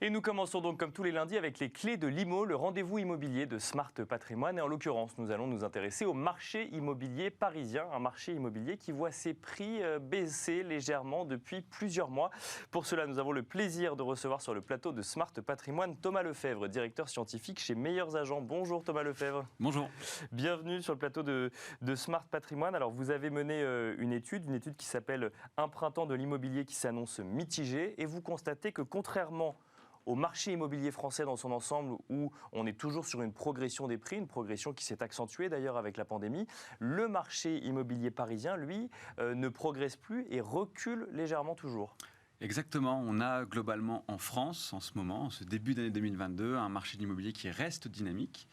Et nous commençons donc comme tous les lundis avec les clés de l'IMO, le rendez-vous immobilier de Smart Patrimoine. Et en l'occurrence, nous allons nous intéresser au marché immobilier parisien, un marché immobilier qui voit ses prix baisser légèrement depuis plusieurs mois. Pour cela, nous avons le plaisir de recevoir sur le plateau de Smart Patrimoine Thomas Lefebvre, directeur scientifique chez Meilleurs Agents. Bonjour Thomas Lefebvre. Bonjour. Bienvenue sur le plateau de Smart Patrimoine. Alors vous avez mené une étude qui s'appelle « Un printemps de l'immobilier qui s'annonce mitigé » et vous constatez que contrairement au marché immobilier français dans son ensemble, où on est toujours sur une progression des prix, une progression qui s'est accentuée d'ailleurs avec la pandémie, le marché immobilier parisien, lui, ne progresse plus et recule légèrement toujours. Exactement, on a globalement en France, en ce moment, en ce début d'année 2022, un marché de l'immobilier qui reste dynamique.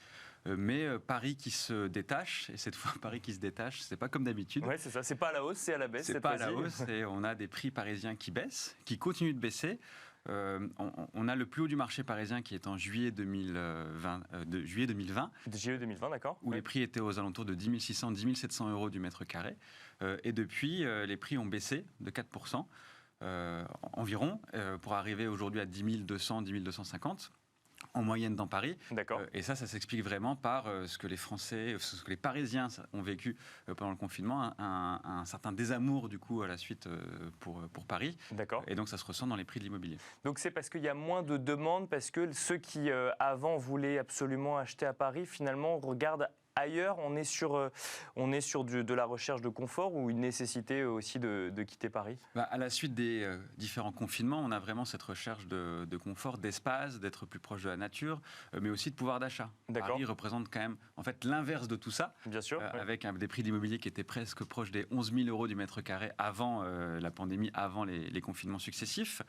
Mais Paris qui se détache, et cette fois Paris qui se détache, c'est pas comme d'habitude. Oui, c'est ça, c'est pas à la hausse, c'est à la baisse. C'est pas à la hausse, et on a des prix parisiens qui baissent, qui continuent de baisser. On a le plus haut du marché parisien qui est en juillet 2020. Juillet 2020, d'accord. Où les prix étaient aux alentours de 10 600, 10 700 euros du mètre carré. Et depuis, les prix ont baissé de 4%. Environ, pour arriver aujourd'hui à 10 200, 10 250 en moyenne dans Paris. D'accord. Et ça s'explique vraiment par ce que les Français, ce que les Parisiens ont vécu pendant le confinement, un certain désamour du coup à la suite pour Paris. D'accord. Et donc ça se ressent dans les prix de l'immobilier. Donc c'est parce qu'il y a moins de demandes, parce que ceux qui avant voulaient absolument acheter à Paris, finalement regardent ailleurs, on est sur de la recherche de confort ou une nécessité aussi de quitter Paris ? À la suite des différents confinements, on a vraiment cette recherche de confort, d'espace, d'être plus proche de la nature, mais aussi de pouvoir d'achat. Paris représente quand même en fait l'inverse de tout ça, bien sûr, avec des prix d'immobilier qui étaient presque proches des 11 000 euros du mètre carré avant la pandémie, avant les confinements successifs.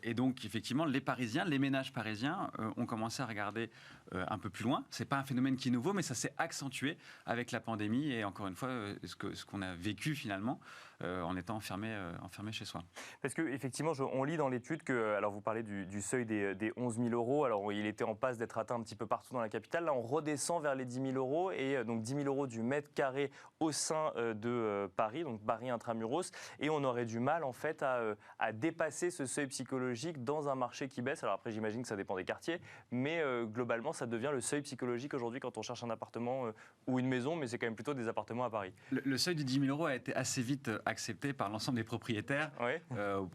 Et donc effectivement, les Parisiens, les ménages parisiens ont commencé à regarder un peu plus loin. C'est pas un phénomène qui est nouveau, mais ça s'est accentué avec la pandémie et encore une fois ce qu'on a vécu finalement en étant enfermé chez soi. Parce qu'effectivement, on lit dans l'étude que, alors vous parlez du seuil des 11 000 euros, alors il était en passe d'être atteint un petit peu partout dans la capitale, là on redescend vers les 10 000 euros et donc 10 000 euros du mètre carré au sein de Paris, donc Paris intramuros, et on aurait du mal en fait à dépasser ce seuil psychologique dans un marché qui baisse. Alors après j'imagine que ça dépend des quartiers, mais globalement ça devient le seuil psychologique aujourd'hui quand on cherche un appartement ou une maison, mais c'est quand même plutôt des appartements à Paris. Le seuil de 10 000 euros a été assez vite accepté par l'ensemble des propriétaires. Oui.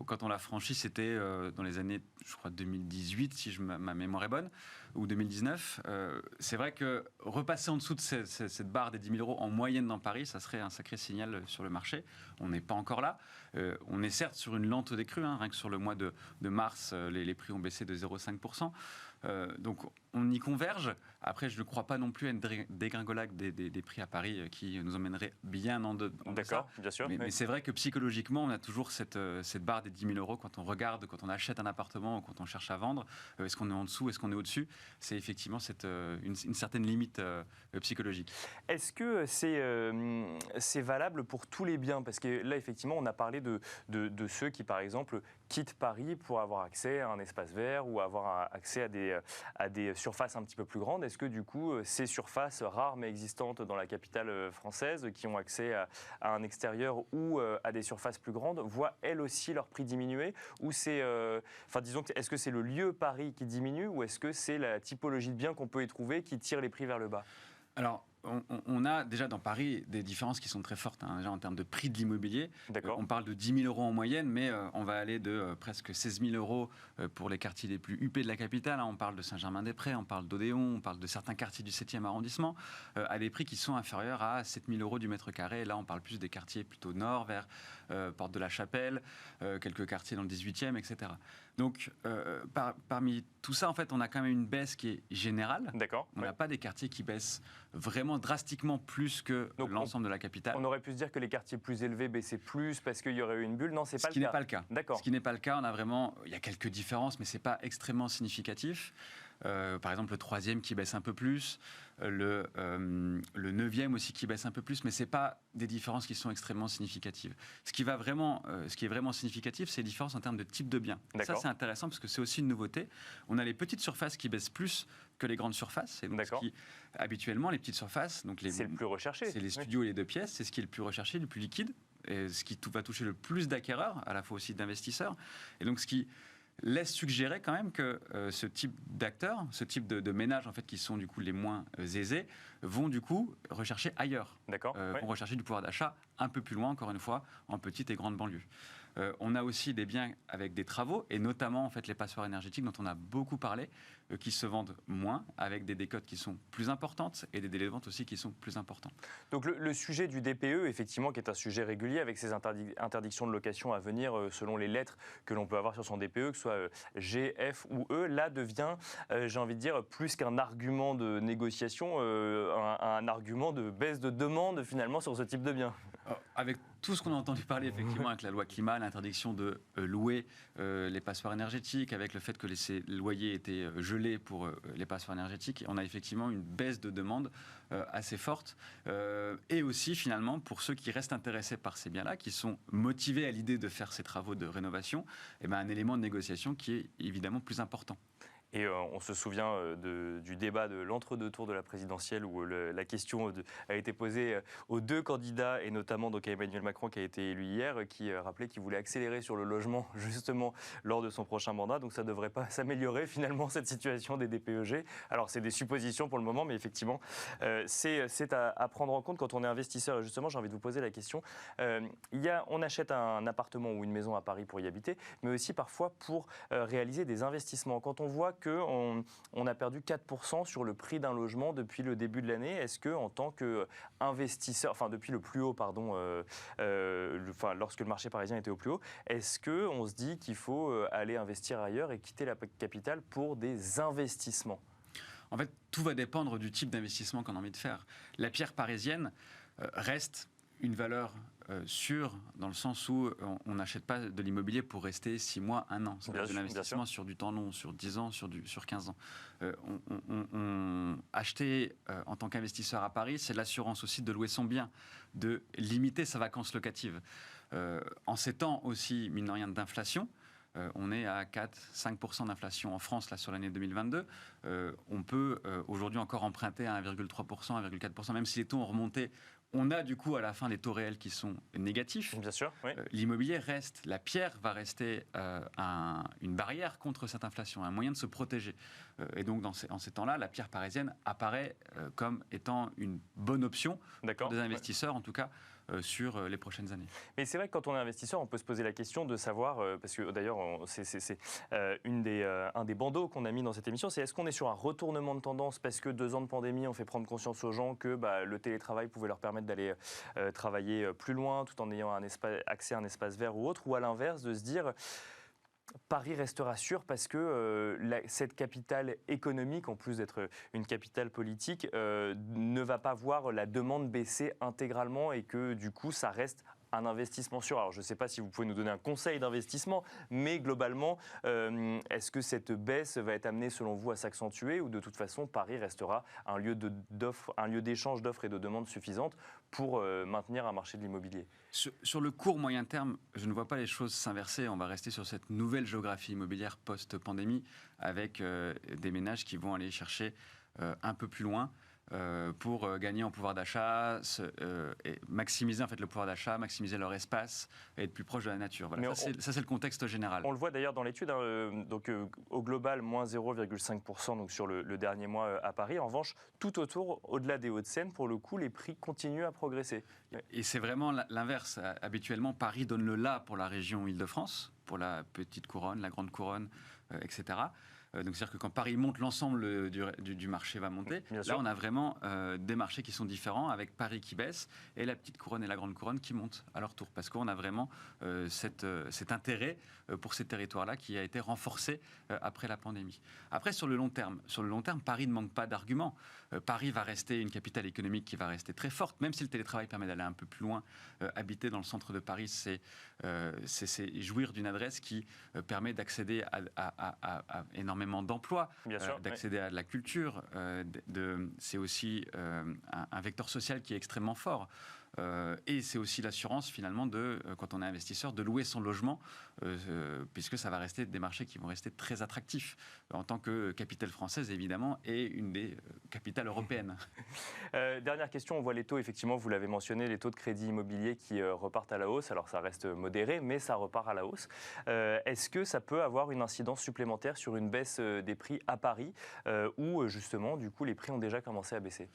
Quand on l'a franchi, c'était dans les années, je crois, 2018, si ma mémoire est bonne, ou 2019. C'est vrai que repasser en dessous de cette barre des 10 000 euros en moyenne dans Paris, ça serait un sacré signal sur le marché. On n'est pas encore là. On est certes sur une lente décrue, rien que sur le mois de mars, les prix ont baissé de 0,5%. Donc on y converge. Après, je ne crois pas non plus à une dégringolade des prix à Paris qui nous emmènerait bien en deçà. D'accord, bien sûr. Mais c'est vrai que psychologiquement, on a toujours cette barre des 10 000 euros quand on regarde, quand on achète un appartement ou quand on cherche à vendre. Est-ce qu'on est en dessous, est-ce qu'on est au-dessus ? C'est effectivement une certaine limite psychologique. Est-ce que c'est valable pour tous les biens ? Parce que là, effectivement, on a parlé de ceux qui, par exemple, quittent Paris pour avoir accès à un espace vert ou avoir accès à des surfaces un petit peu plus grandes. Est-ce que du coup, ces surfaces rares mais existantes dans la capitale française, qui ont accès à un extérieur ou à des surfaces plus grandes, voient elles aussi leur prix diminuer ? Ou c'est, disons, est-ce que c'est le lieu Paris qui diminue ou est-ce que c'est la typologie de biens qu'on peut y trouver qui tire les prix vers le bas ? Alors, on a déjà dans Paris des différences qui sont très fortes, déjà en termes de prix de l'immobilier. On parle de 10 000 euros en moyenne, mais on va aller de presque 16 000 euros pour les quartiers les plus huppés de la capitale. On parle de Saint-Germain-des-Prés, on parle d'Odéon, on parle de certains quartiers du 7e arrondissement, à des prix qui sont inférieurs à 7 000 euros du mètre carré. Là, on parle plus des quartiers plutôt nord, vers Porte de la Chapelle, quelques quartiers dans le 18e, etc. Donc, parmi tout ça, en fait, on a quand même une baisse qui est générale. D'accord. On n'a pas des quartiers qui baissent vraiment drastiquement plus que l'ensemble de la capitale. On aurait pu se dire que les quartiers plus élevés baissaient plus parce qu'il y aurait eu une bulle. Non, c'est pas le cas. Ce qui n'est pas le cas. D'accord. Ce qui n'est pas le cas. Il y a quelques différences, mais c'est pas extrêmement significatif. Par exemple, le 3e qui baisse un peu plus, le 9e aussi qui baisse un peu plus, mais c'est pas des différences qui sont extrêmement significatives. Ce qui est vraiment significatif, c'est les différences en termes de type de bien. Ça, c'est intéressant parce que c'est aussi une nouveauté. On a les petites surfaces qui baissent plus que les grandes surfaces. Et donc, habituellement, les petites surfaces, c'est le plus recherché. C'est les studios et les 2 pièces, c'est ce qui est le plus recherché, le plus liquide, et ce qui va toucher le plus d'acquéreurs, à la fois aussi d'investisseurs. Et donc, ce qui laisse suggérer quand même que ce type d'acteurs, ce type de ménages en fait, qui sont du coup les moins aisés, vont du coup rechercher ailleurs. Vont rechercher du pouvoir d'achat un peu plus loin, encore une fois, en petite et grande banlieue. On a aussi des biens avec des travaux, et notamment en fait, les passoires énergétiques dont on a beaucoup parlé, qui se vendent moins, avec des décotes qui sont plus importantes et des délais de vente aussi qui sont plus importants. Donc le sujet du DPE, effectivement, qui est un sujet régulier avec ces interdictions de location à venir selon les lettres que l'on peut avoir sur son DPE, que ce soit G, F ou E, là devient, j'ai envie de dire, plus qu'un argument de négociation, un argument de baisse de demande finalement sur ce type de bien. Avec tout ce qu'on a entendu parler, effectivement, avec la loi climat, l'interdiction de louer les passoires énergétiques, avec le fait que les loyers étaient gelés pour les passoires énergétiques, on a effectivement une baisse de demande assez forte. Et aussi, finalement, pour ceux qui restent intéressés par ces biens-là, qui sont motivés à l'idée de faire ces travaux de rénovation, eh ben, un élément de négociation qui est évidemment plus important. Et on se souvient du débat de l'entre-deux tours de la présidentielle où la question a été posée aux deux candidats et notamment donc à Emmanuel Macron qui a été élu hier, qui rappelait qu'il voulait accélérer sur le logement justement lors de son prochain mandat. Donc ça ne devrait pas s'améliorer finalement cette situation des DPEG. Alors c'est des suppositions pour le moment, mais effectivement c'est à prendre en compte quand on est investisseur. Et justement, j'ai envie de vous poser la question. On achète un appartement ou une maison à Paris pour y habiter, mais aussi parfois pour réaliser des investissements. Quand on voit qu'on a perdu 4% sur le prix d'un logement depuis le début de l'année. Est-ce que, en tant qu'investisseur, enfin depuis le plus haut, pardon, lorsque le marché parisien était au plus haut, est-ce qu'on se dit qu'il faut aller investir ailleurs et quitter la capitale pour des investissements ? En fait, tout va dépendre du type d'investissement qu'on a envie de faire. La pierre parisienne reste une valeur sûre, dans le sens où on n'achète pas de l'immobilier pour rester 6 mois, 1 an. C'est de l'investissement sur du temps long, sur 10 ans, sur 15 ans. Acheter en tant qu'investisseur à Paris, c'est l'assurance aussi de louer son bien, de limiter sa vacance locative. En ces temps aussi, mine de rien, d'inflation, on est à 4-5% d'inflation en France là, sur l'année 2022. On peut aujourd'hui encore emprunter à 1,3%, 1,4%, même si les taux ont remonté. On a du coup à la fin des taux réels qui sont négatifs. Bien sûr, oui. L'immobilier reste, la pierre va rester une barrière contre cette inflation, un moyen de se protéger. Et donc en ces temps-là, la pierre parisienne apparaît comme étant une bonne option pour des investisseurs, en tout cas sur les prochaines années. Mais c'est vrai que quand on est investisseur, on peut se poser la question de savoir, parce que d'ailleurs c'est un des bandeaux qu'on a mis dans cette émission, c'est est-ce qu'on est sur un retournement de tendance parce que 2 ans de pandémie ont fait prendre conscience aux gens que le télétravail pouvait leur permettre d'aller travailler plus loin tout en ayant accès à un espace vert ou autre, ou à l'inverse de se dire Paris restera sûr parce que cette capitale économique, en plus d'être une capitale politique, ne va pas voir la demande baisser intégralement et que du coup ça reste un investissement sûr. Alors je ne sais pas si vous pouvez nous donner un conseil d'investissement, mais globalement, est-ce que cette baisse va être amenée selon vous à s'accentuer ou de toute façon Paris restera un lieu d'échange d'offres et de demandes suffisantes pour maintenir un marché de l'immobilier ? Sur le court moyen terme, je ne vois pas les choses s'inverser. On va rester sur cette nouvelle géographie immobilière post-pandémie avec des ménages qui vont aller chercher un peu plus loin pour gagner en pouvoir d'achat, et maximiser en fait, le pouvoir d'achat, maximiser leur espace et être plus proche de la nature. Voilà. Ça, c'est le contexte général. On le voit d'ailleurs dans l'étude, au global, moins 0,5% donc sur le dernier mois à Paris. En revanche, tout autour, au-delà des Hauts-de-Seine, pour le coup, les prix continuent à progresser. Et c'est vraiment l'inverse. Habituellement, Paris donne le la pour la région Île-de-France, pour la petite couronne, la grande couronne, etc. Donc c'est-à-dire que quand Paris monte, l'ensemble du marché va monter. Là, on a vraiment des marchés qui sont différents, avec Paris qui baisse et la petite couronne et la grande couronne qui montent à leur tour. Parce qu'on a vraiment cet intérêt pour ces territoires-là qui a été renforcé après la pandémie. Après, sur le long terme, Paris ne manque pas d'arguments. Paris va rester une capitale économique qui va rester très forte, même si le télétravail permet d'aller un peu plus loin. Habiter dans le centre de Paris, c'est jouir d'une adresse qui permet d'accéder à énormément d'emplois, d'accéder à de la culture. C'est aussi un vecteur social qui est extrêmement fort. Et c'est aussi l'assurance finalement quand on est investisseur, de louer son logement, puisque ça va rester des marchés qui vont rester très attractifs en tant que capitale française évidemment et une des capitales européennes. Dernière question, on voit les taux, effectivement, vous l'avez mentionné, les taux de crédit immobilier qui repartent à la hausse. Alors ça reste modéré, mais ça repart à la hausse. Est-ce que ça peut avoir une incidence supplémentaire sur une baisse des prix à Paris, où justement, du coup, les prix ont déjà commencé à baisser?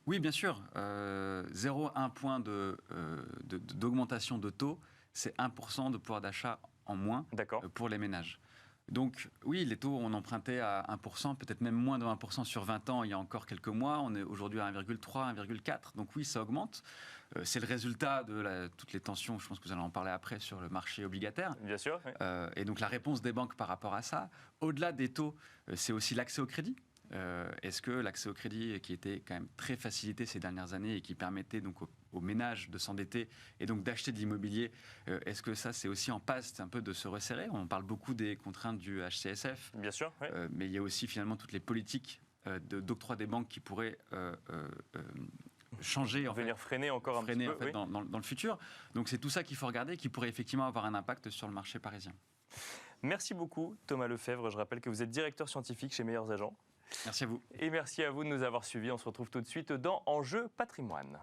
Oui, bien sûr. 0,1 point d'augmentation de taux, c'est 1% de pouvoir d'achat en moins pour les ménages. Donc oui, les taux, on empruntait à 1%, peut-être même moins de 1% sur 20 ans il y a encore quelques mois. On est aujourd'hui à 1,3, 1,4. Donc oui, ça augmente. C'est le résultat de toutes les tensions, je pense que vous allez en parler après, sur le marché obligataire. Bien sûr. Oui. Et donc la réponse des banques par rapport à ça, au-delà des taux, c'est aussi l'accès au crédit. Est-ce que l'accès au crédit, qui était quand même très facilité ces dernières années et qui permettait donc aux ménages de s'endetter et donc d'acheter de l'immobilier, est-ce que ça c'est aussi en passe un peu de se resserrer? On parle beaucoup des contraintes du HCSF, bien sûr, oui. Mais il y a aussi finalement toutes les politiques d'octroi des banques qui pourraient changer, venir freiner encore un petit peu, dans le futur. Donc c'est tout ça qu'il faut regarder, qui pourrait effectivement avoir un impact sur le marché parisien. Merci beaucoup Thomas Lefebvre. Je rappelle que vous êtes directeur scientifique chez Meilleurs Agents. Merci à vous. Et merci à vous de nous avoir suivis. On se retrouve tout de suite dans Enjeux Patrimoine.